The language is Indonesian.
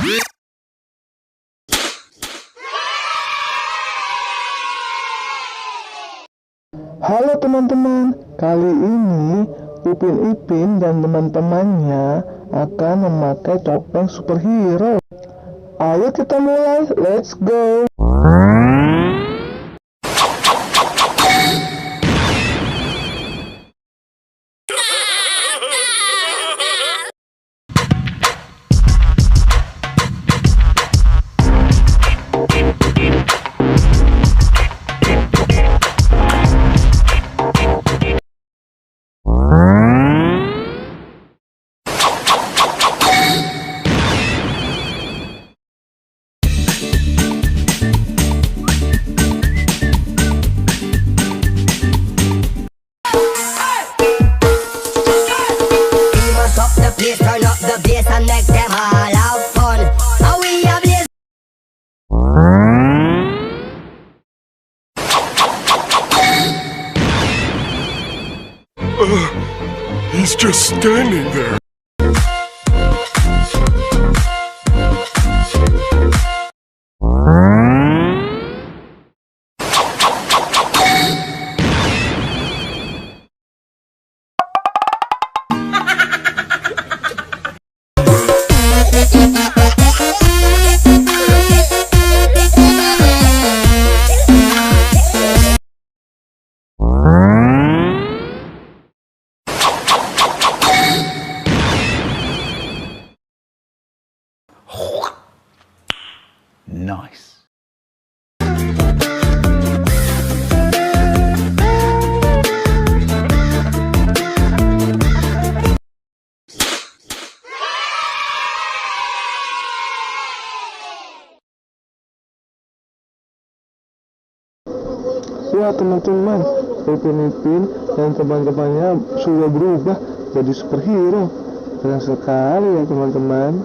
Halo teman-teman, kali ini Upin Ipin dan teman-temannya akan memakai topeng superhero. Ayo kita mulai, let's go. Turn up the bass and make them all have fun. How we have this? He's just standing there. Nice. Wah teman-teman, Upin Ipin dan teman-temannya sudah berubah jadi superhero. Keren sekali ya teman-teman.